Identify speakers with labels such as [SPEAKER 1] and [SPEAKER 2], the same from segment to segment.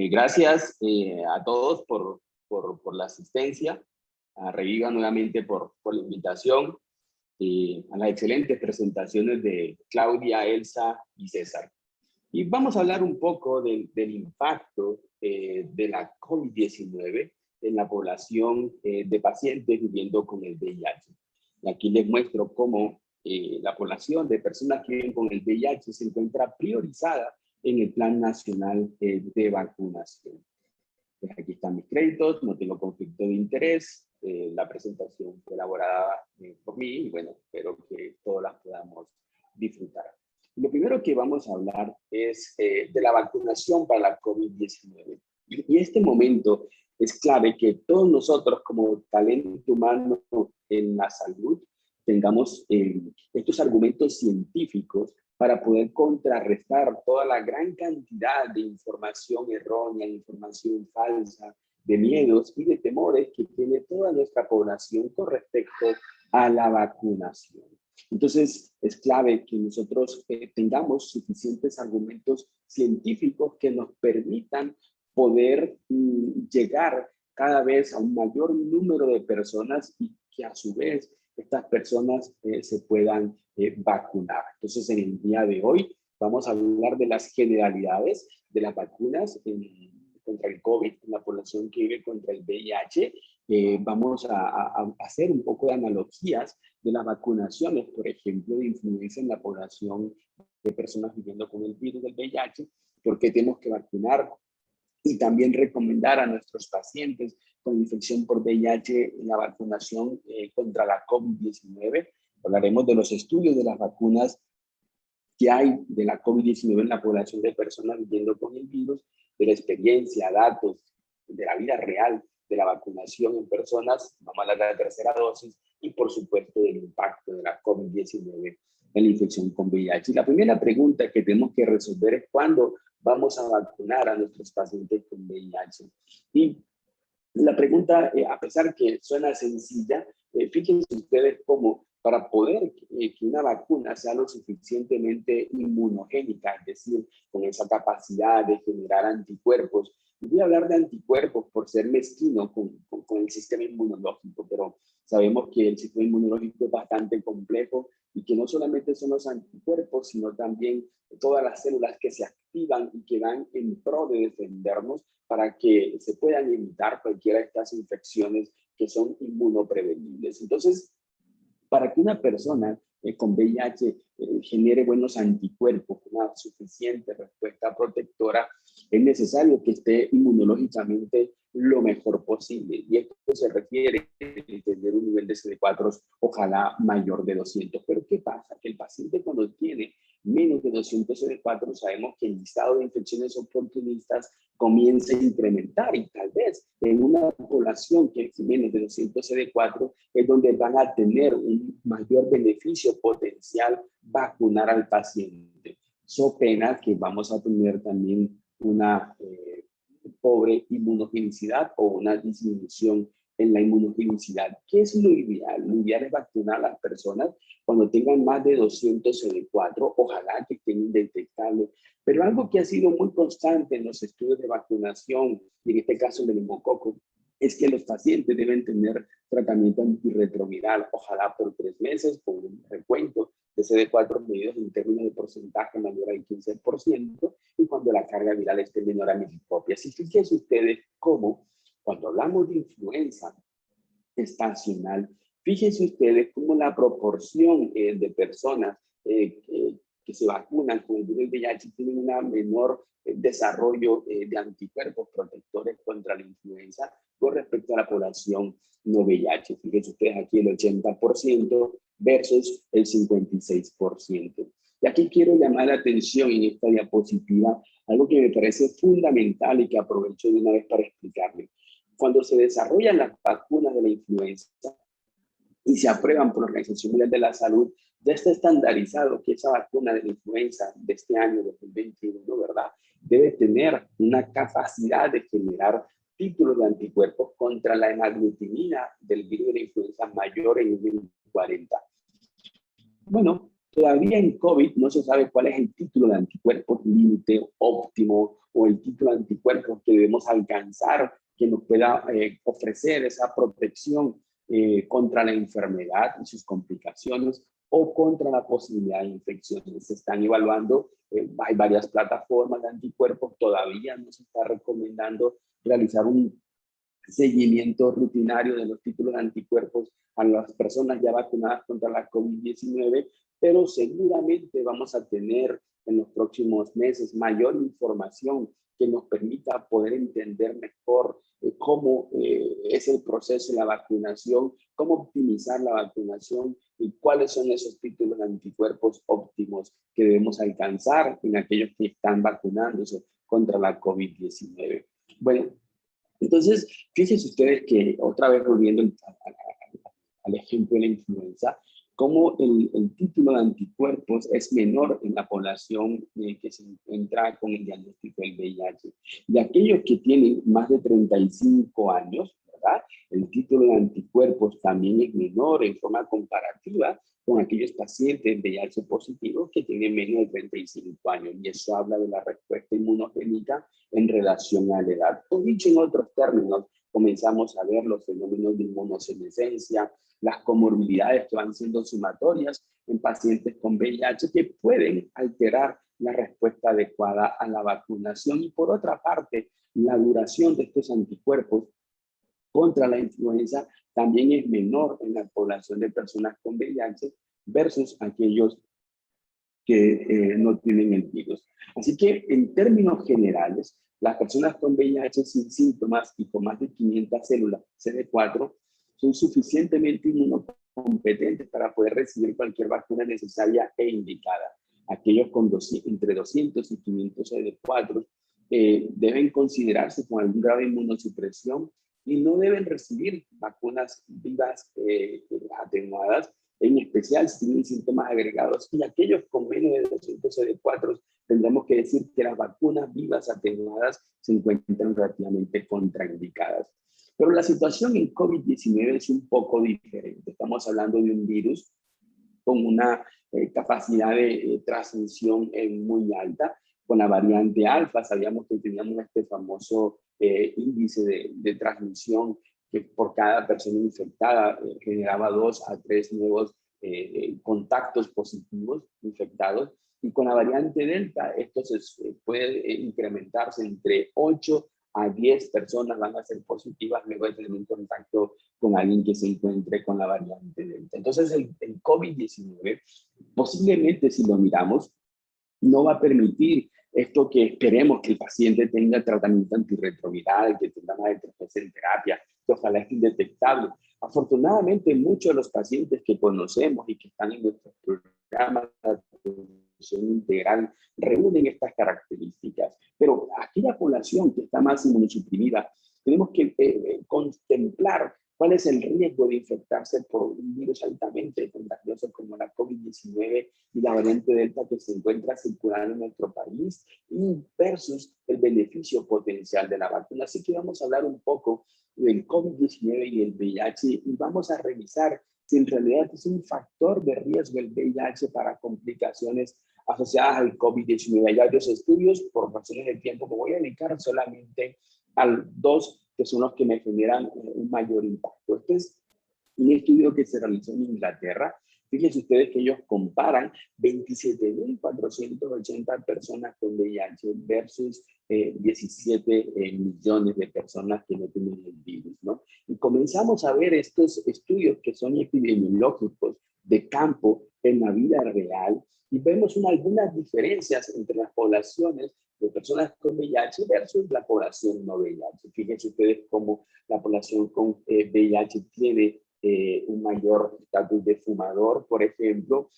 [SPEAKER 1] Gracias a todos por la asistencia, a Reviva nuevamente por la invitación, a las excelentes presentaciones de Claudia, Elsa y César. Y vamos a hablar un poco del impacto de la COVID-19 en la población de pacientes viviendo con el VIH. Y aquí les muestro cómo la población de personas que viven con el VIH se encuentra priorizada en el Plan Nacional de Vacunación. Pues aquí están mis créditos, no tengo conflicto de interés, la presentación fue elaborada por mí y bueno, espero que todas las podamos disfrutar. Lo primero que vamos a hablar es de la vacunación para la COVID-19. Y este momento es clave que todos nosotros como talento humano en la salud tengamos estos argumentos científicos para poder contrarrestar toda la gran cantidad de información errónea, información falsa, de miedos y de temores que tiene toda nuestra población con respecto a la vacunación. Entonces, es clave que nosotros tengamos suficientes argumentos científicos que nos permitan poder llegar cada vez a un mayor número de personas y que a su vez estas personas se puedan vacunar. Entonces, en el día de hoy vamos a hablar de las generalidades de las vacunas contra el COVID, en la población que vive contra el VIH. Vamos a hacer un poco de analogías de las vacunaciones, por ejemplo, de influenza en la población de personas viviendo con el virus del VIH, por qué tenemos que vacunar y también recomendar a nuestros pacientes con infección por VIH la vacunación contra la COVID-19. Hablaremos de los estudios de las vacunas que hay de la COVID-19 en la población de personas viviendo con el virus, de la experiencia, datos, de la vida real de la vacunación en personas, vamos a hablar de la tercera dosis y por supuesto del impacto de la COVID-19 en la infección con VIH. Y la primera pregunta que tenemos que resolver es cuándo vamos a vacunar a nuestros pacientes con VIH. Y la pregunta, a pesar que suena sencilla, fíjense ustedes cómo para poder que una vacuna sea lo suficientemente inmunogénica, es decir, con esa capacidad de generar anticuerpos. Y voy a hablar de anticuerpos por ser mezquino con el sistema inmunológico, pero sabemos que el sistema inmunológico es bastante complejo y que no solamente son los anticuerpos, sino también todas las células que se activan y que van en pro de defendernos para que se puedan evitar cualquiera de estas infecciones que son inmunoprevenibles. Entonces, para que una persona con VIH genere buenos anticuerpos, una suficiente respuesta protectora, es necesario que esté inmunológicamente lo mejor posible. Y esto se refiere a tener un nivel de CD4 ojalá mayor de 200. Pero ¿qué pasa? Que el paciente cuando tiene menos de 200 CD4, sabemos que el listado de infecciones oportunistas comienza a incrementar y tal vez en una población que es menos de 200 CD4 es donde van a tener un mayor beneficio potencial vacunar al paciente. So pena que vamos a tener también una pobre inmunogenicidad o una disminución en la inmunogenicidad. ¿Qué es lo ideal? Lo ideal es vacunar a las personas cuando tengan más de 200 CD4, ojalá que estén indetectables. Pero algo que ha sido muy constante en los estudios de vacunación, y en este caso del neumococo, es que los pacientes deben tener tratamiento antirretroviral, ojalá por 3 meses, con un recuento de CD4 medidos en términos de porcentaje mayor al 15%, y cuando la carga viral esté menor a 1000 copias. Y fíjense ustedes cómo, cuando hablamos de influenza estacional, fíjense ustedes cómo la proporción de personas que se vacunan con el virus del VIH tienen un menor desarrollo de anticuerpos protectores contra la influenza con respecto a la población no VIH. Fíjense ustedes aquí el 80% versus el 56%. Y aquí quiero llamar la atención en esta diapositiva algo que me parece fundamental y que aprovecho de una vez para explicarles. Cuando se desarrollan las vacunas de la influenza y se aprueban por la Organización Mundial de la Salud, ya está estandarizado que esa vacuna de la influenza de este año 2021, ¿verdad?, debe tener una capacidad de generar títulos de anticuerpos contra la hemaglutinina del virus de la influenza mayor en 40. Bueno, Todavía en COVID no se sabe cuál es el título de anticuerpos límite óptimo o el título de anticuerpos que debemos alcanzar que nos pueda ofrecer esa protección contra la enfermedad y sus complicaciones o contra la posibilidad de infecciones. Se están evaluando, hay varias plataformas de anticuerpos, todavía no se está recomendando realizar un seguimiento rutinario de los títulos de anticuerpos a las personas ya vacunadas contra la COVID-19, pero seguramente vamos a tener en los próximos meses mayor información que nos permita poder entender mejor cómo es el proceso de la vacunación, cómo optimizar la vacunación y cuáles son esos títulos de anticuerpos óptimos que debemos alcanzar en aquellos que están vacunándose contra la COVID-19. Bueno, entonces, fíjense ustedes que, otra vez volviendo al ejemplo de la influenza, cómo el título de anticuerpos es menor en la población que se encuentra con el diagnóstico del VIH. Y aquellos que tienen más de 35 años, ¿verdad? El título de anticuerpos también es menor en forma comparativa con aquellos pacientes VIH positivos que tienen menos de 35 años. Y eso habla de la respuesta inmunogénica en relación a la edad. O dicho en otros términos, comenzamos a ver los fenómenos de inmunosenescencia, las comorbilidades que van siendo sumatorias en pacientes con VIH que pueden alterar la respuesta adecuada a la vacunación. Y por otra parte, la duración de estos anticuerpos contra la influenza también es menor en la población de personas con VIH versus aquellos que no tienen el virus. Así que en términos generales, las personas con VIH sin síntomas y con más de 500 células CD4 son suficientemente inmunocompetentes para poder recibir cualquier vacuna necesaria e indicada. Aquellos con entre 200 y 500 CD4 deben considerarse con algún grado de inmunosupresión y no deben recibir vacunas vivas atenuadas, en especial si tienen síntomas agregados. Y aquellos con menos de 200 CD4 tendremos que decir que las vacunas vivas atenuadas se encuentran relativamente contraindicadas. Pero la situación en COVID-19 es un poco diferente. Estamos hablando de un virus con una capacidad de transmisión muy alta. Con la variante alfa sabíamos que teníamos este famoso índice de transmisión que por cada persona infectada generaba 2 a 3 nuevos contactos positivos infectados. Y con la variante Delta, esto puede incrementarse entre 8 a 10 personas van a ser positivas luego de tener un contacto con alguien que se encuentre con la variante Delta. Entonces, el COVID-19, posiblemente si lo miramos, no va a permitir esto que esperemos que el paciente tenga tratamiento antirretroviral, que tenga más de 3 meses en terapia, que ojalá esté indetectable. Afortunadamente, muchos de los pacientes que conocemos y que están en nuestros programas de atención integral reúnen estas características. Pero aquella población que está más inmunosuprimida, tenemos que contemplar cuál es el riesgo de infectarse por un virus altamente contagioso como la COVID-19 y la variante Delta que se encuentra circulando en nuestro país y versus el beneficio potencial de la vacuna. Así que vamos a hablar un poco del COVID-19 y el VIH y vamos a revisar si en realidad es un factor de riesgo el VIH para complicaciones asociadas al COVID-19. Hay varios estudios, por razones de tiempo me voy a dedicar solamente a 2 que son los que me generan un mayor impacto. Este es un estudio que se realizó en Inglaterra. Fíjense ustedes que ellos comparan 27.480 personas con VIH versus 17 millones de personas que no tienen el virus, ¿no? Y comenzamos a ver estos estudios que son epidemiológicos de campo en la vida real y vemos algunas diferencias entre las poblaciones de personas con VIH versus la población no VIH. Fíjense ustedes cómo la población con VIH tiene un mayor estatus de fumador, por ejemplo,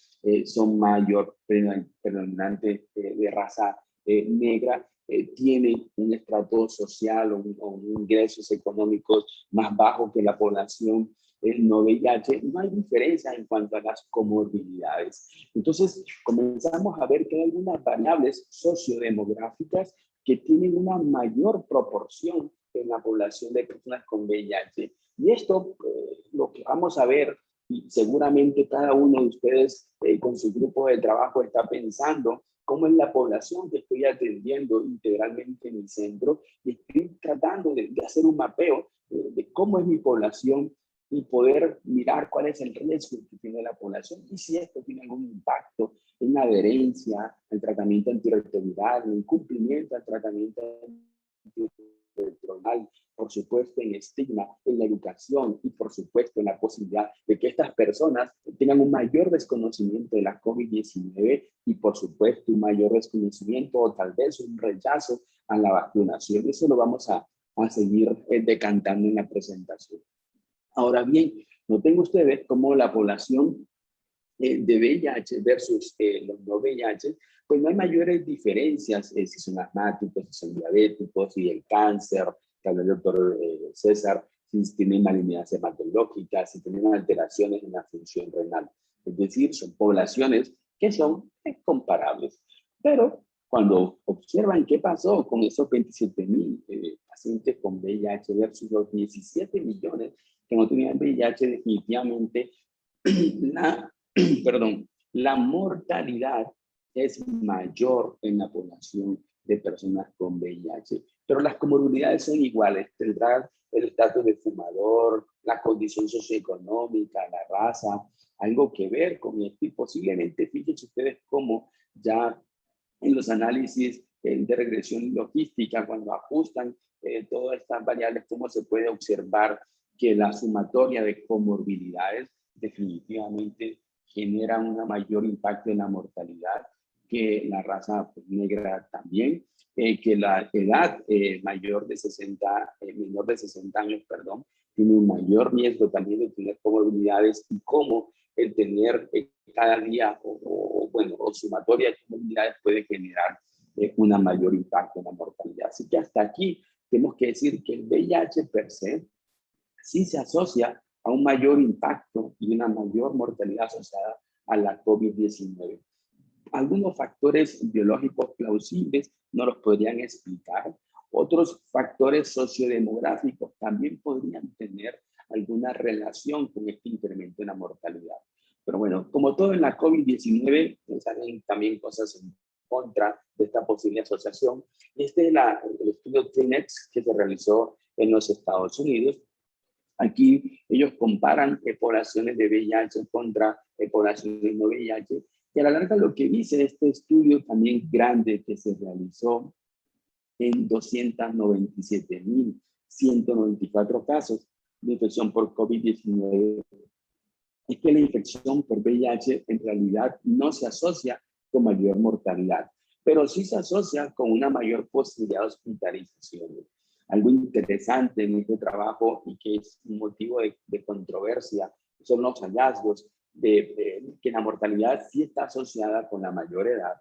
[SPEAKER 1] son mayor predominante de raza negra, tienen un estrato social o ingresos económicos más bajos que la población no VIH, no hay diferencia en cuanto a las comorbilidades. Entonces, comenzamos a ver que hay algunas variables sociodemográficas que tienen una mayor proporción en la población de personas con VIH. Y esto, lo que vamos a ver y seguramente cada uno de ustedes con su grupo de trabajo está pensando cómo es la población que estoy atendiendo integralmente en mi centro, y estoy tratando de hacer un mapeo de cómo es mi población y poder mirar cuál es el riesgo que tiene la población y si esto tiene algún impacto en la adherencia al tratamiento antirretroviral, en el cumplimiento al tratamiento antirretroviral, por supuesto en estigma, en la educación y por supuesto en la posibilidad de que estas personas tengan un mayor desconocimiento de la COVID-19 y por supuesto un mayor desconocimiento o tal vez un rechazo a la vacunación. Eso lo vamos a seguir decantando en la presentación. Ahora bien, noten ustedes cómo la población de VIH versus los no VIH, pues no hay mayores diferencias si son asmáticos, si son diabéticos, si el cáncer, que habla el doctor César, si tienen malignidad hematológica, si tienen alteraciones en la función renal. Es decir, son poblaciones que son comparables. Pero cuando observan qué pasó con esos 27,000 pacientes con VIH versus los 17 millones que no tenían VIH, definitivamente la mortalidad es mayor en la población de personas con VIH, pero las comorbilidades son iguales. Tendrá el estatus de fumador, la condición socioeconómica, la raza, algo que ver con esto, y posiblemente fíjense ustedes cómo ya en los análisis de regresión logística, cuando ajustan todas estas variables, cómo se puede observar que la sumatoria de comorbilidades definitivamente genera un mayor impacto en la mortalidad, que la raza negra también, que la edad menor de 60 años, perdón, tiene un mayor riesgo también de tener comorbilidades, y cómo el tener cada día o sumatoria de comorbilidades puede generar un mayor impacto en la mortalidad. Así que hasta aquí tenemos que decir que el VIH per se sí se asocia a un mayor impacto y una mayor mortalidad asociada a la COVID-19. Algunos factores biológicos plausibles no los podrían explicar. Otros factores sociodemográficos también podrían tener alguna relación con este incremento en la mortalidad. Pero bueno, como todo en la COVID-19, salen también cosas en contra de esta posible asociación. Este es el estudio TINEX que se realizó en los Estados Unidos. Aquí ellos comparan poblaciones de VIH contra poblaciones no VIH, y a la larga lo que dice este estudio también grande que se realizó en 297,194 casos de infección por COVID-19 es que la infección por VIH en realidad no se asocia con mayor mortalidad, pero sí se asocia con una mayor posibilidad de hospitalización. Algo interesante en este trabajo y que es un motivo de controversia son los hallazgos de que la mortalidad sí está asociada con la mayor edad,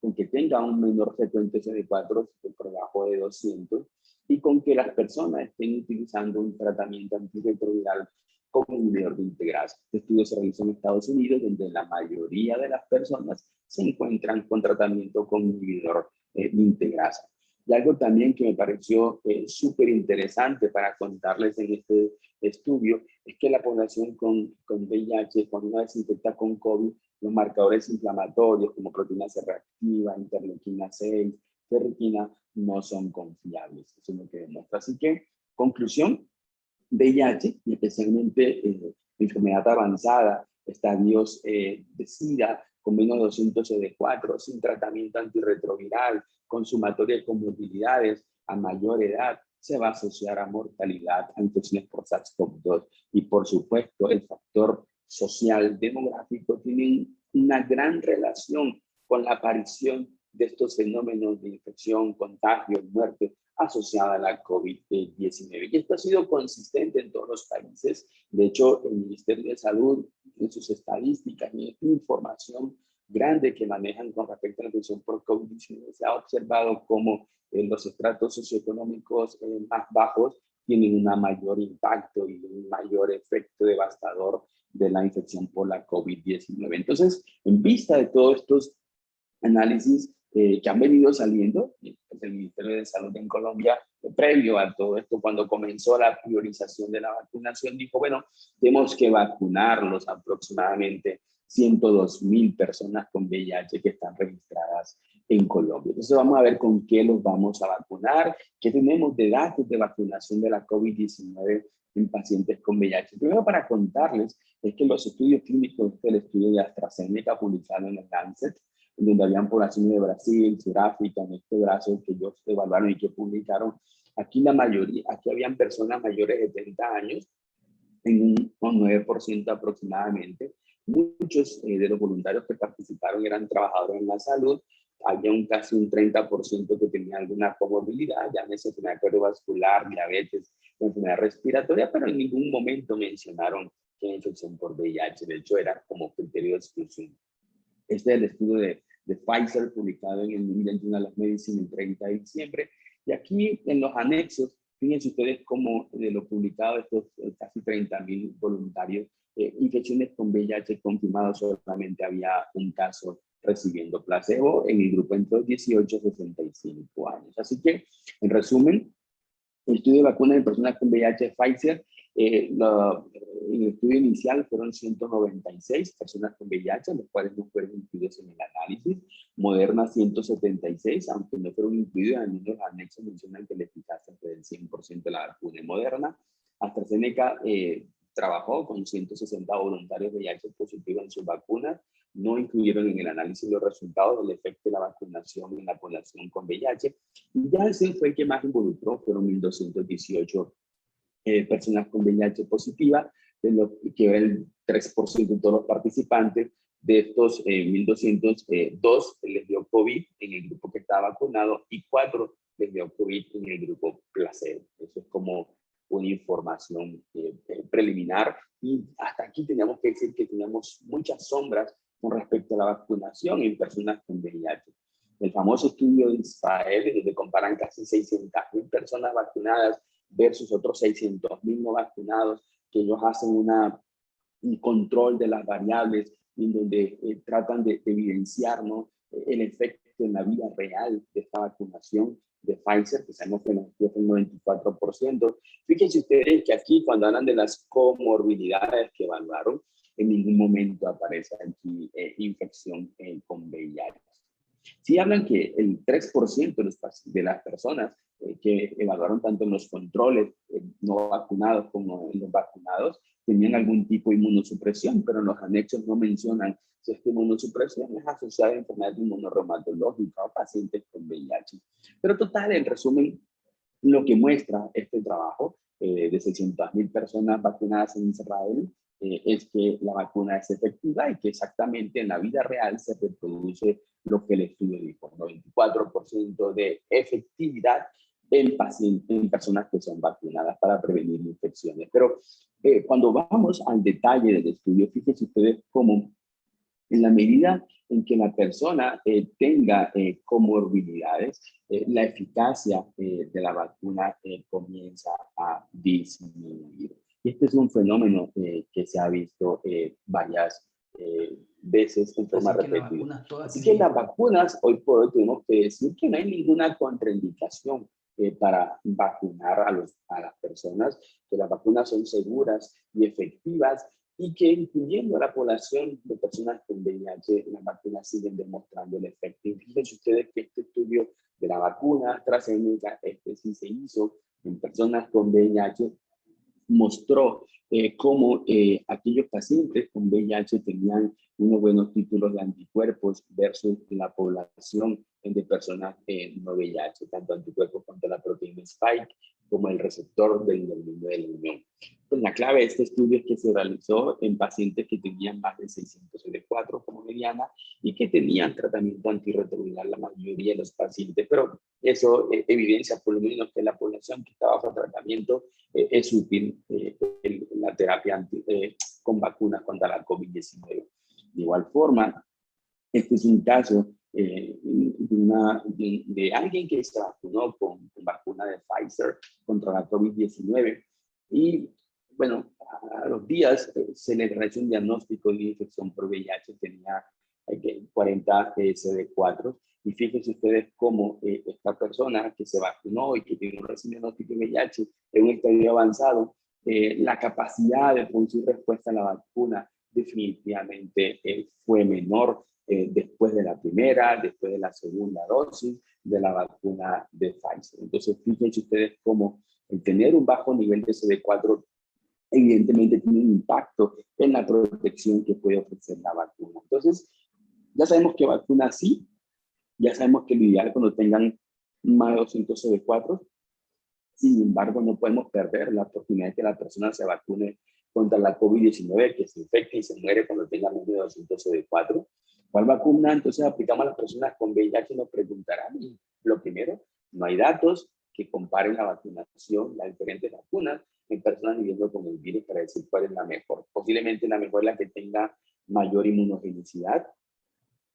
[SPEAKER 1] con que tenga un menor frecuente CD4 por debajo de 200 y con que las personas estén utilizando un tratamiento antirretroviral con inhibidor de integrasa. Este estudio se realizó en Estados Unidos, donde la mayoría de las personas se encuentran con tratamiento con inhibidor de integrasa. Y algo también que me pareció súper interesante para contarles en este estudio es que la población con VIH, cuando una vez se infecta con COVID, los marcadores inflamatorios como proteína C reactiva, interleuquina 6, ferritina, no son confiables. Eso es lo que demuestra. Así que, conclusión, VIH, y especialmente enfermedad avanzada, estadios de SIDA, con menos de 200 CD4, sin tratamiento antirretroviral, con sumatoria de comorbilidades a mayor edad, se va a asociar a mortalidad, a infecciones por SARS-CoV-2. Y por supuesto, el factor social demográfico tiene una gran relación con la aparición de estos fenómenos de infección, contagio, muerte asociada a la COVID-19. Y esto ha sido consistente en todos los países. De hecho, el Ministerio de Salud, en sus estadísticas y información grande que manejan con respecto a la infección por COVID-19, se ha observado cómo los estratos socioeconómicos más bajos tienen un mayor impacto y un mayor efecto devastador de la infección por la COVID-19. Entonces, en vista de todos estos análisis, que han venido saliendo del Ministerio de Salud en Colombia, previo a todo esto, cuando comenzó la priorización de la vacunación, dijo, bueno, tenemos que vacunarlos aproximadamente 102,000 personas con VIH que están registradas en Colombia. Entonces vamos a ver con qué los vamos a vacunar, qué tenemos de datos de vacunación de la COVID-19 en pacientes con VIH. Primero, para contarles, es que los estudios clínicos del estudio de AstraZeneca publicaron en el Lancet, donde habían poblaciones de Brasil, Sudáfrica, en este brazo que ellos evaluaron y que publicaron. Aquí la mayoría, aquí habían personas mayores de 30 años, en un 9% aproximadamente. Muchos de los voluntarios que participaron eran trabajadores en la salud. Había casi un 30% que tenía alguna comorbilidad, ya enfermedad cardiovascular, diabetes, enfermedad respiratoria, pero en ningún momento mencionaron que infección por VIH. De hecho, era como criterio de exclusión. Este es el estudio de Pfizer, publicado en el New England Journal of Medicine el 30 de diciembre. Y aquí en los anexos, fíjense ustedes cómo de lo publicado, estos casi 30,000 voluntarios, infecciones con VIH confirmados, solamente había un caso recibiendo placebo en el grupo entre los 18 y 65 años. Así que, en resumen, el estudio de vacunas en personas con VIH Pfizer, en el estudio inicial fueron 196 personas con VIH, los cuales no fueron incluidos en el análisis. Moderna 176, aunque no fueron incluidos, en los anexos mencionan que la eficacia fue del 100% de la vacuna Moderna. AstraZeneca trabajó con 160 voluntarios VIH positivos en sus vacunas. No incluyeron en el análisis los resultados del efecto de la vacunación en la población con VIH. Y Janssen fue el que más involucró, fueron 1,218 personas con VIH positiva, de lo que era el 3% de todos los participantes. De estos 1,202 les dio COVID en el grupo que estaba vacunado y 4 les dio COVID en el grupo placebo. Eso es como una información preliminar. Y hasta aquí teníamos que decir que teníamos muchas sombras con respecto a la vacunación en personas con VIH. El famoso estudio de Israel, donde comparan casi 600,000 personas vacunadas versus otros 600,000 no vacunados, que ellos hacen un control de las variables en donde tratan de evidenciar, ¿no?, el efecto en la vida real de esta vacunación de Pfizer, que sabemos que es el 94%. Fíjense ustedes que aquí, cuando hablan de las comorbilidades que evaluaron, en ningún momento aparece aquí infección con VIH. Sí hablan que el 3% de las personas que evaluaron tanto en los controles no vacunados como en los vacunados tenían algún tipo de inmunosupresión, pero en los anexos no mencionan si esta inmunosupresión es asociada a enfermedad inmunorreumatológica o pacientes con VIH. Pero total, en resumen, lo que muestra este trabajo de 600,000 personas vacunadas en Israel es que la vacuna es efectiva y que exactamente en la vida real se reproduce lo que el estudio dijo, 94% de efectividad en pacientes, en personas que son vacunadas para prevenir infecciones. Pero cuando vamos al detalle del estudio, fíjense ustedes cómo en la medida en que la persona tenga comorbilidades, la eficacia de la vacuna comienza a disminuir. Este es un fenómeno que se ha visto varias veces en forma repetida. Así que las vacunas, hoy por hoy tenemos que decir que no hay ninguna contraindicación para vacunar a las personas, que las vacunas son seguras y efectivas, y que incluyendo a la población de personas con VIH, las vacunas siguen demostrando el efecto. Y fíjense ustedes que este estudio de la vacuna AstraZeneca, sí se hizo en personas con VIH, mostró cómo aquellos pacientes con VIH tenían unos buenos títulos de anticuerpos versus la población de personas no VIH, tanto anticuerpos contra la proteína Spike como el receptor del dominio de la unión. Pues la clave de este estudio es que se realizó en pacientes que tenían más de 604 como mediana y que tenían tratamiento antirretroviral la mayoría de los pacientes, pero eso evidencia por lo menos que la población que está bajo tratamiento es útil la terapia con vacunas contra la COVID-19. De igual forma, este es un caso de alguien que se vacunó con vacuna de Pfizer contra la COVID-19 y, bueno, a los días se le realizó un diagnóstico de infección por VIH, tenía 40 CD4 Y fíjense ustedes cómo esta persona que se vacunó y que tiene un recién diagnóstico de VIH en un estadio avanzado, la capacidad de producir respuesta a la vacuna definitivamente fue menor después de la primera, después de la segunda dosis de la vacuna de Pfizer. Entonces, fíjense ustedes cómo el tener un bajo nivel de CD4 evidentemente tiene un impacto en la protección que puede ofrecer la vacuna. Entonces, ya sabemos que vacunas sí, ya sabemos que lo ideal cuando tengan más de 200 CD4. Sin embargo, no podemos perder la oportunidad de que la persona se vacune contra la COVID-19, que se infecte y se muere cuando tenga menos de 200 CD4. ¿Cuál vacuna entonces aplicamos a las personas con VIH? Nos preguntarán. Y lo primero, no hay datos que comparen la vacunación, las diferentes vacunas en personas viviendo con el virus para decir cuál es la mejor. Posiblemente la mejor es la que tenga mayor inmunogenicidad,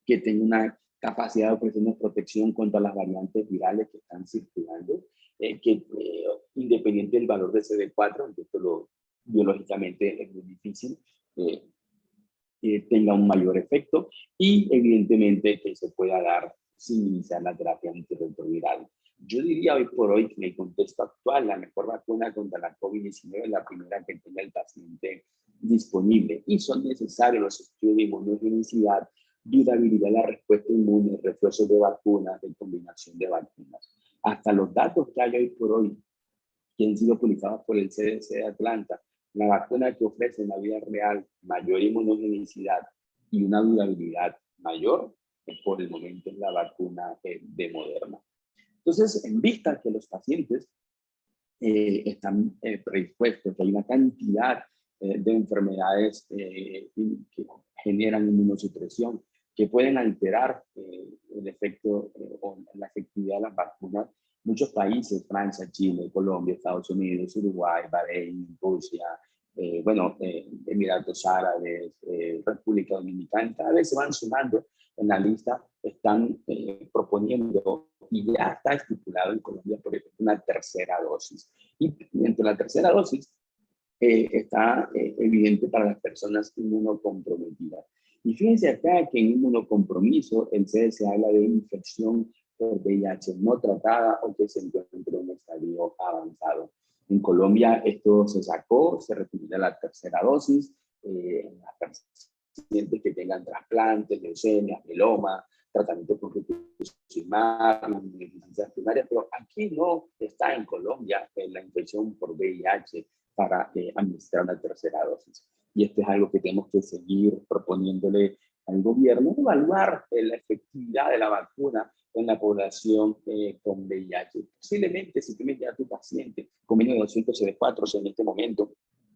[SPEAKER 1] que tenga una capacidad de ofrecernos protección contra las variantes virales que están circulando, independiente del valor de CD4, aunque esto biológicamente es muy difícil, tenga un mayor efecto y evidentemente que se pueda dar sin iniciar la terapia antirretroviral. Yo diría hoy por hoy que en el contexto actual la mejor vacuna contra la COVID-19 es la primera que tenga el paciente disponible y son necesarios los estudios de inmunogenicidad, durabilidad de la respuesta inmune, refuerzos de vacunas, de combinación de vacunas. Hasta los datos que hay hoy por hoy que han sido publicados por el CDC de Atlanta, la vacuna que ofrece en la vida real mayor inmunogenicidad y una durabilidad mayor, por el momento es la vacuna de Moderna. Entonces, en vista que los pacientes están predispuestos, que hay una cantidad de enfermedades que generan inmunosupresión, que pueden alterar el efecto o la efectividad de las vacunas. Muchos países, Francia, Chile, Colombia, Estados Unidos, Uruguay, Bahrein, Rusia, Emiratos Árabes, República Dominicana, cada vez se van sumando en la lista, están proponiendo, y ya está estipulado en Colombia, por ejemplo, una tercera dosis. Y entre la tercera dosis está evidente para las personas inmunocomprometidas. Y fíjense acá que en inmunocompromiso el CDC habla de infección por VIH no tratada o que se encuentra en un estadio avanzado. En Colombia esto se sacó, se retiró la tercera dosis en las pacientes que tengan trasplantes, leucemia, mieloma, tratamiento con rituximab, inmunodeficiencias primarias, pero aquí no está en Colombia la infección por VIH para administrar una tercera dosis. Y esto es algo que tenemos que seguir proponiéndole al gobierno, evaluar la efectividad de la vacuna en la población con VIH. Posiblemente, si tú me a tu paciente con menos de 200 CD4 en este momento,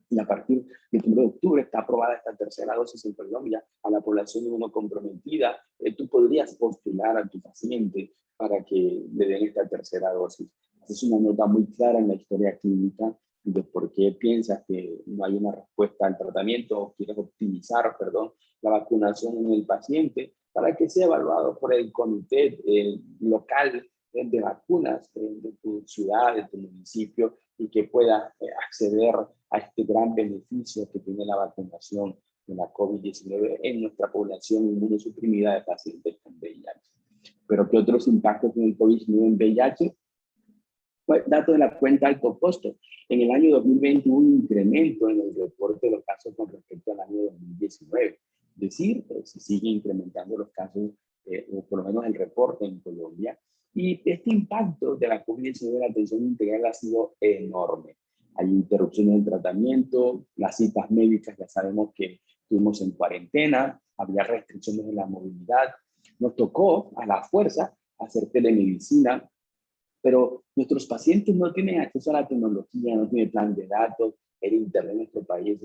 [SPEAKER 1] y a partir del 1 de octubre está aprobada esta tercera dosis en Colombia a la población inmunocomprometida, tú podrías postular a tu paciente para que le den esta tercera dosis. Es una nota muy clara en la historia clínica de por qué piensas que no hay una respuesta al tratamiento o quieres optimizar, la vacunación en el paciente para que sea evaluado por el comité local de vacunas de tu ciudad, de tu municipio, y que pueda acceder a este gran beneficio que tiene la vacunación de la COVID-19 en nuestra población inmunosuprimida de pacientes con VIH. Pero ¿qué otros impactos tiene el COVID-19 en VIH? Pues, datos de la cuenta alto costo. En el año 2020 hubo un incremento en el reporte de los casos con respecto al año 2019. Es decir, se sigue incrementando los casos, o por lo menos el reporte en Colombia. Y este impacto de la COVID-19 en la atención integral ha sido enorme. Hay interrupciones del tratamiento, las citas médicas ya sabemos que estuvimos en cuarentena, había restricciones en la movilidad. Nos tocó a la fuerza hacer telemedicina, pero nuestros pacientes no tienen acceso a la tecnología, no tienen plan de datos, el internet en nuestro país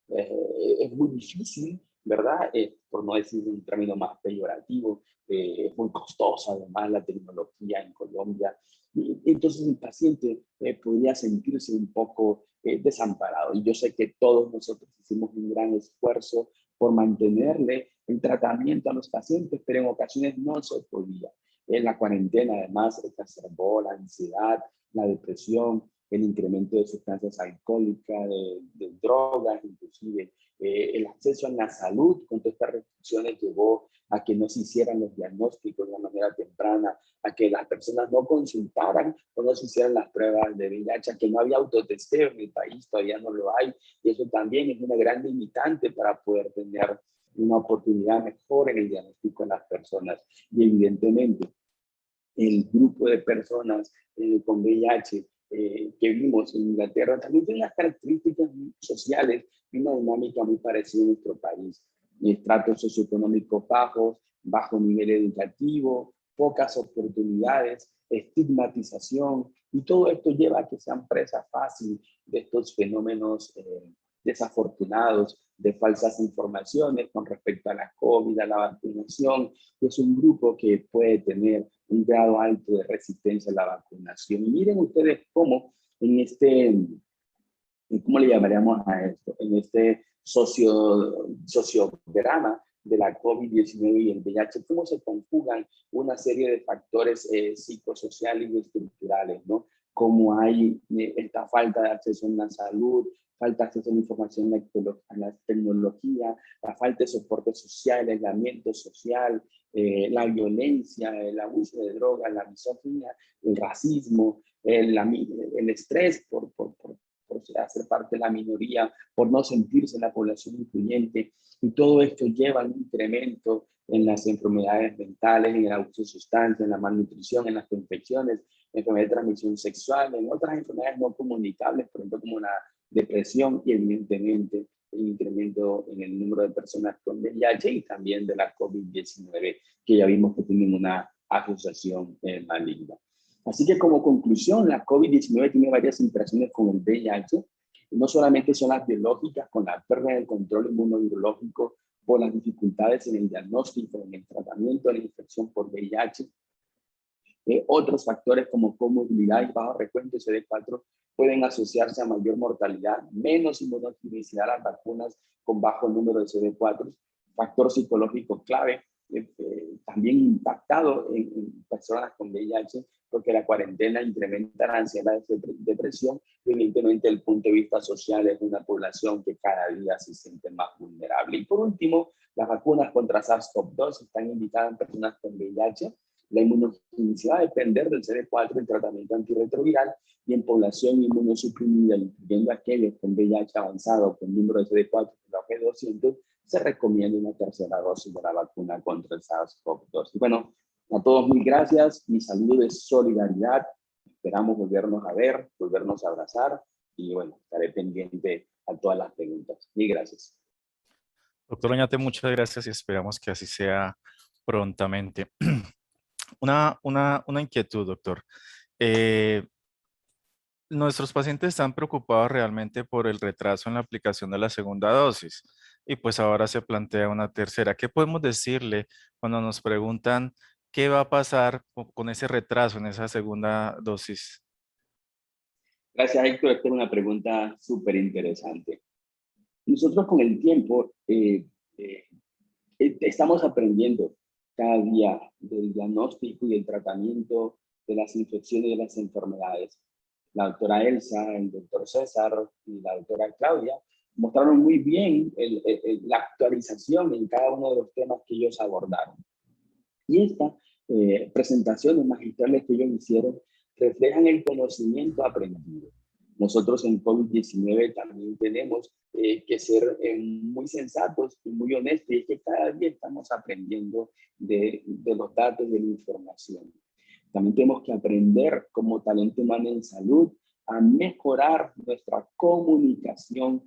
[SPEAKER 1] es muy difícil, ¿verdad? Por no decir un término más peyorativo, es muy costosa además la tecnología en Colombia. Y entonces el paciente podría sentirse un poco desamparado. Y yo sé que todos nosotros hicimos un gran esfuerzo por mantenerle el tratamiento a los pacientes, pero en ocasiones no se podía. En la cuarentena, además, exacerbó la ansiedad, la depresión, el incremento de sustancias alcohólicas, de drogas, inclusive el acceso a la salud con todas estas restricciones llevó a que no se hicieran los diagnósticos de una manera temprana, a que las personas no consultaran o no se hicieran las pruebas de VIH, a que no había autotesteo en el país, todavía no lo hay, y eso también es una gran limitante para poder tener una oportunidad mejor en el diagnóstico de las personas. Y evidentemente, el grupo de personas con VIH que vimos en Inglaterra también tiene unas características sociales y una dinámica muy parecida en nuestro país. Estratos socioeconómicos bajos, bajo nivel educativo, pocas oportunidades, estigmatización, y todo esto lleva a que sean presa fácil de estos fenómenos desafortunados, de falsas informaciones con respecto a la COVID, a la vacunación. Es un grupo que puede tener un grado alto de resistencia a la vacunación. Y miren ustedes cómo en este, ¿cómo le llamaríamos a esto? En este sociograma de la COVID-19 y el VIH, cómo se conjugan una serie de factores psicosociales y estructurales, ¿no? Como hay esta falta de acceso a la salud, falta de acceso a la información, a la tecnología, la falta de soporte social, el aislamiento social, la violencia, el abuso de drogas, la misoginia, el racismo, el estrés por hacer parte de la minoría, por no sentirse en la población incluyente. Y todo esto lleva a un incremento en las enfermedades mentales, en el abuso de sustancias, en la malnutrición, en las infecciones, enfermedades de transmisión sexual, en otras enfermedades no comunicables, por ejemplo, como la depresión y evidentemente el incremento en el número de personas con VIH y también de la COVID-19, que ya vimos que tienen una asociación maligna. Así que como conclusión, la COVID-19 tiene varias interacciones con el VIH. No solamente son las biológicas, con la pérdida del control inmunobiológico, por las dificultades en el diagnóstico, en el tratamiento de la infección por VIH. Otros factores como comorbilidad y bajo recuento de CD4 pueden asociarse a mayor mortalidad, menos inmunogenicidad a las vacunas con bajo número de CD4, factor psicológico clave, también impactado en personas con VIH, porque la cuarentena incrementa la ansiedad y depresión, y evidentemente desde el punto de vista social es una población que cada día se siente más vulnerable. Y por último, las vacunas contra SARS-CoV-2 están indicadas en personas con VIH. La inmunogenicidad va a depender del CD4, el tratamiento antirretroviral, y en población inmunosuprimida, incluyendo aquellos con VIH avanzado con número de CD4 de 200, se recomienda una tercera dosis de la vacuna contra el SARS-CoV-2. Y bueno, a todos mil gracias, mi saludo es solidaridad, esperamos volvernos a ver, volvernos a abrazar, y bueno, estaré pendiente a todas las preguntas. Mil gracias.
[SPEAKER 2] Doctor Oñate, muchas gracias y esperamos que así sea prontamente. Una inquietud, doctor. Eh, Nuestros pacientes están preocupados realmente por el retraso en la aplicación de la segunda dosis y pues ahora se plantea una tercera. ¿Qué podemos decirle cuando nos preguntan qué va a pasar con ese retraso en esa segunda dosis?
[SPEAKER 1] Gracias, Héctor. Esta es una pregunta súper interesante. Nosotros con el tiempo estamos aprendiendo cada día del diagnóstico y el tratamiento de las infecciones y de las enfermedades. La doctora Elsa, el doctor César y la doctora Claudia mostraron muy bien la actualización en cada uno de los temas que ellos abordaron. Y estas presentaciones magistrales que ellos hicieron reflejan el conocimiento aprendido. Nosotros en COVID-19 también tenemos que ser muy sensatos y muy honestos, y es que cada día estamos aprendiendo de los datos, de la información. También tenemos que aprender como talento humano en salud a mejorar nuestra comunicación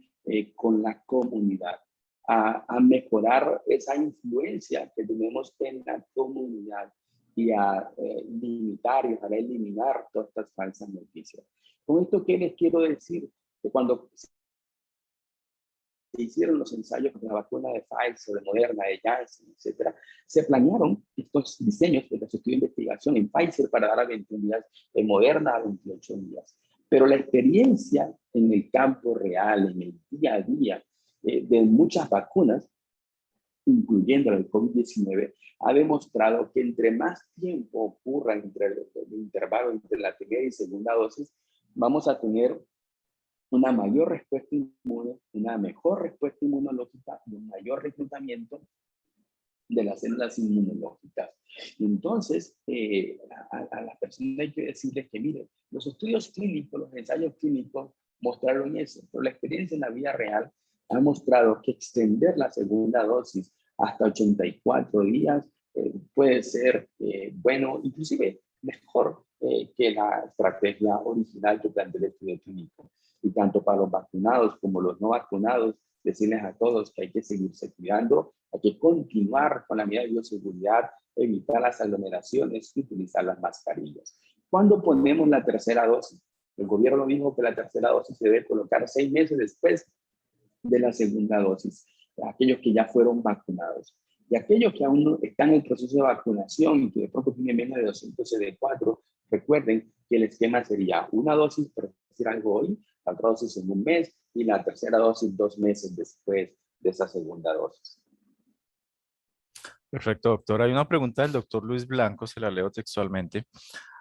[SPEAKER 1] con la comunidad, a mejorar esa influencia que tenemos en la comunidad y a limitar y ojalá eliminar todas estas falsas noticias. Con esto, ¿qué les quiero decir? Que cuando se hicieron los ensayos de la vacuna de Pfizer, de Moderna, de Janssen, etcétera, se planearon estos diseños de los estudios de investigación en Pfizer para dar a 21 días, en Moderna a 28 días. Pero la experiencia en el campo real, en el día a día, de muchas vacunas, incluyendo el COVID-19, ha demostrado que entre más tiempo ocurra entre el intervalo entre la primera y segunda dosis, vamos a tener una mayor respuesta inmune, una mejor respuesta inmunológica y un mayor reclutamiento de las células inmunológicas. Entonces, a las personas hay que decirles que, miren, los estudios clínicos, los ensayos clínicos mostraron eso, pero la experiencia en la vida real ha mostrado que extender la segunda dosis hasta 84 días puede ser bueno, inclusive mejor que la estrategia original que planteó el estudio clínico. Y tanto para los vacunados como los no vacunados, decirles a todos que hay que seguirse cuidando, hay que continuar con la medida de bioseguridad, evitar las aglomeraciones y utilizar las mascarillas. ¿Cuándo ponemos la tercera dosis? El gobierno dijo que la tercera dosis se debe colocar 6 meses después de la segunda dosis, aquellos que ya fueron vacunados. Y aquellos que aún no están en el proceso de vacunación y que de pronto tienen menos de 200 CD4, recuerden que el esquema sería una dosis, por decir algo hoy, la otra dosis en un mes y la tercera dosis 2 meses después de esa segunda dosis.
[SPEAKER 2] Perfecto, doctor. Hay una pregunta del doctor Luis Blanco, se la leo textualmente.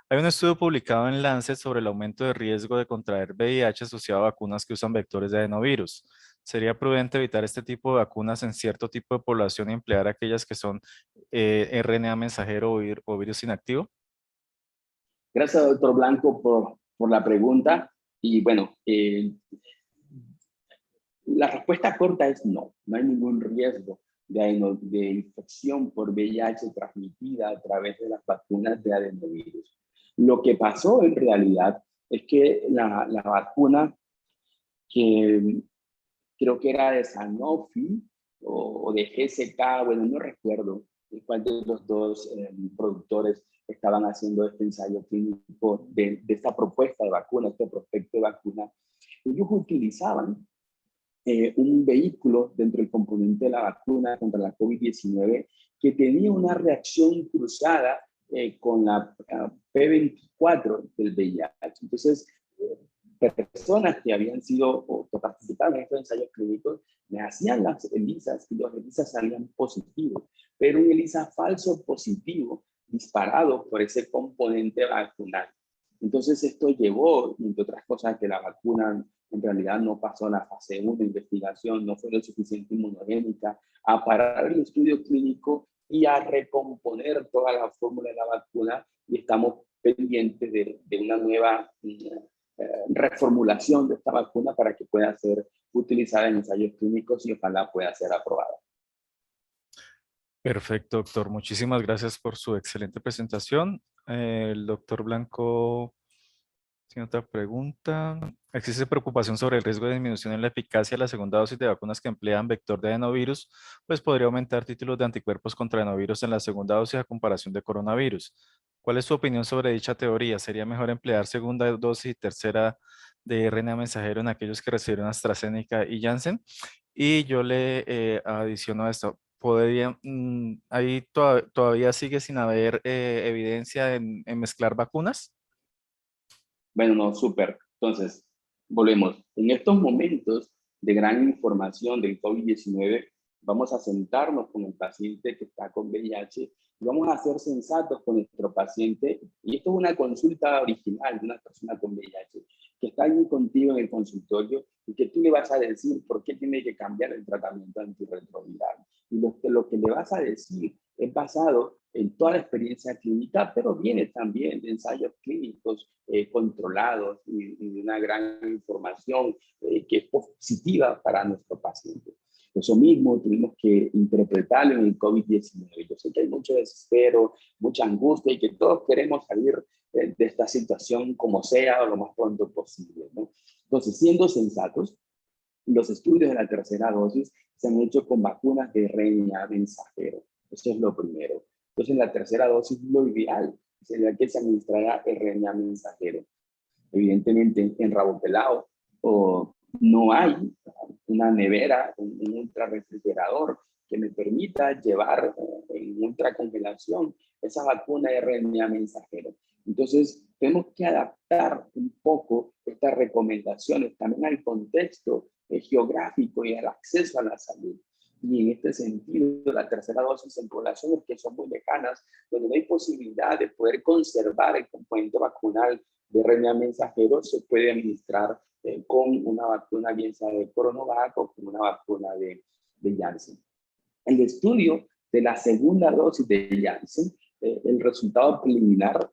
[SPEAKER 2] Hay un estudio publicado en Lancet sobre el aumento de riesgo de contraer VIH asociado a vacunas que usan vectores de adenovirus. ¿Sería prudente evitar este tipo de vacunas en cierto tipo de población y emplear aquellas que son RNA mensajero o virus inactivo?
[SPEAKER 1] Gracias, doctor Blanco, por la pregunta. Y bueno, la respuesta corta es no. No hay ningún riesgo de infección por VIH transmitida a través de las vacunas de adenovirus. Lo que pasó en realidad es que la vacuna que creo que era de Sanofi o de GSK, bueno, no recuerdo cuál de los dos productores estaban haciendo este ensayo clínico de esta propuesta de vacuna, este prospecto de vacuna. Ellos utilizaban un vehículo dentro del componente de la vacuna contra la COVID-19 que tenía una reacción cruzada con la P24 del VIH. Entonces, personas que habían sido o que participaban en estos ensayos clínicos me hacían las ELISAs y los ELISAs salían positivos, pero un ELISA falso positivo disparado por ese componente vacunal. Entonces esto llevó, entre otras cosas, a que la vacuna en realidad no pasó la fase 1 de investigación, no fue lo suficiente inmunogénica, a parar el estudio clínico y a recomponer toda la fórmula de la vacuna, y estamos pendientes de una nueva reformulación de esta vacuna para que pueda ser utilizada en ensayos clínicos y ojalá pueda ser aprobada.
[SPEAKER 2] Perfecto, doctor. Muchísimas gracias por su excelente presentación. El doctor Blanco tiene otra pregunta. ¿Existe preocupación sobre el riesgo de disminución en la eficacia de la segunda dosis de vacunas que emplean vector de adenovirus? Pues podría aumentar títulos de anticuerpos contra adenovirus en la segunda dosis a comparación de coronavirus. ¿Cuál es su opinión sobre dicha teoría? ¿Sería mejor emplear segunda dosis y tercera de RNA mensajero en aquellos que recibieron AstraZeneca y Janssen? Y yo le adiciono a esto. Ahí todavía sigue sin haber evidencia en mezclar vacunas?
[SPEAKER 1] Bueno, no, súper. Entonces, volvemos. En estos momentos de gran información del COVID-19, vamos a sentarnos con el paciente que está con VIH y vamos a ser sensatos con nuestro paciente. Y esto es una consulta original de una persona con VIH que está allí contigo en el consultorio y que tú le vas a decir por qué tiene que cambiar el tratamiento antirretroviral. Y lo que le vas a decir es basado en toda la experiencia clínica, pero viene también de ensayos clínicos controlados y de una gran información que es positiva para nuestro paciente. Eso mismo tuvimos que interpretarlo en el COVID-19. Yo sé que hay mucho desespero, mucha angustia y que todos queremos salir de esta situación como sea o lo más pronto posible, ¿no? Entonces, siendo sensatos, los estudios de la tercera dosis se han hecho con vacunas de RNA mensajero. Eso es lo primero. Entonces, la tercera dosis, lo ideal sería que se administrara RNA mensajero. Evidentemente, en Rabo Pelado no hay una nevera, un ultrarrefrigerador que me permita llevar en ultracongelación esa vacuna de RNA mensajero. Entonces, tenemos que adaptar un poco estas recomendaciones también al contexto geográfico y al acceso a la salud. Y en este sentido, la tercera dosis en poblaciones que son muy lejanas, donde no hay posibilidad de poder conservar el componente vacunal de RNA mensajero, se puede administrar con una vacuna, bien sea de CoronaVac o con una vacuna de Janssen. El estudio de la segunda dosis de Janssen, el resultado preliminar,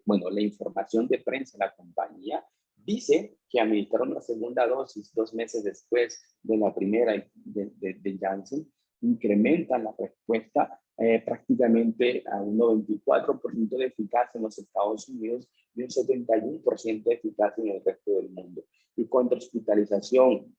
[SPEAKER 1] bueno, la información de prensa de la compañía dice que administraron la segunda dosis 2 meses después de la primera de Janssen, incrementan la respuesta prácticamente a un 94% de eficacia en los Estados Unidos y un 71% de eficacia en el resto del mundo. Y contra hospitalización,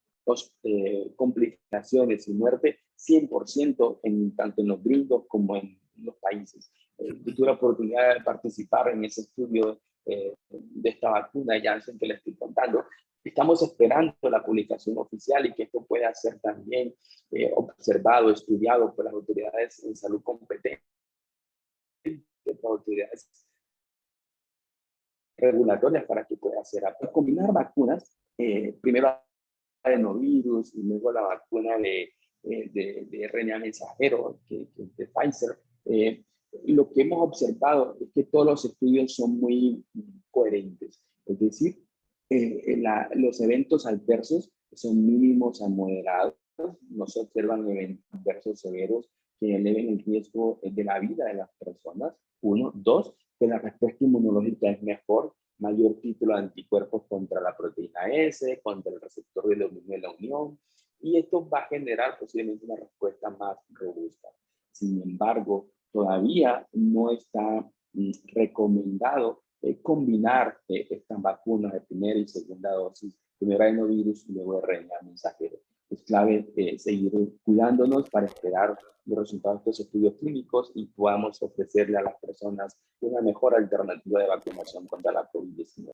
[SPEAKER 1] complicaciones y muerte, 100% tanto en los gringos como en los países. Yo tuve la oportunidad de participar en ese estudio de esta vacuna Janssen que les estoy contando. Estamos esperando la publicación oficial y que esto pueda ser también observado, estudiado por las autoridades en salud competentes, por autoridades regulatorias para que pueda ser. Combinar vacunas, primero adenovirus y luego la vacuna de RNA mensajero de Pfizer, lo que hemos observado es que todos los estudios son muy coherentes. Es decir, los eventos adversos son mínimos a moderados, no se observan eventos adversos severos que eleven el riesgo de la vida de las personas. Uno. Dos, que la respuesta inmunológica es mejor, mayor título de anticuerpos contra la proteína S, contra el receptor de la unión, y esto va a generar posiblemente una respuesta más robusta. Sin embargo, todavía no está recomendado combinar estas vacunas de primera y segunda dosis, primero adenovirus y luego RNA mensajero. Es clave seguir cuidándonos para esperar los resultados de estos estudios clínicos y podamos ofrecerle a las personas una mejor alternativa de vacunación contra la COVID-19.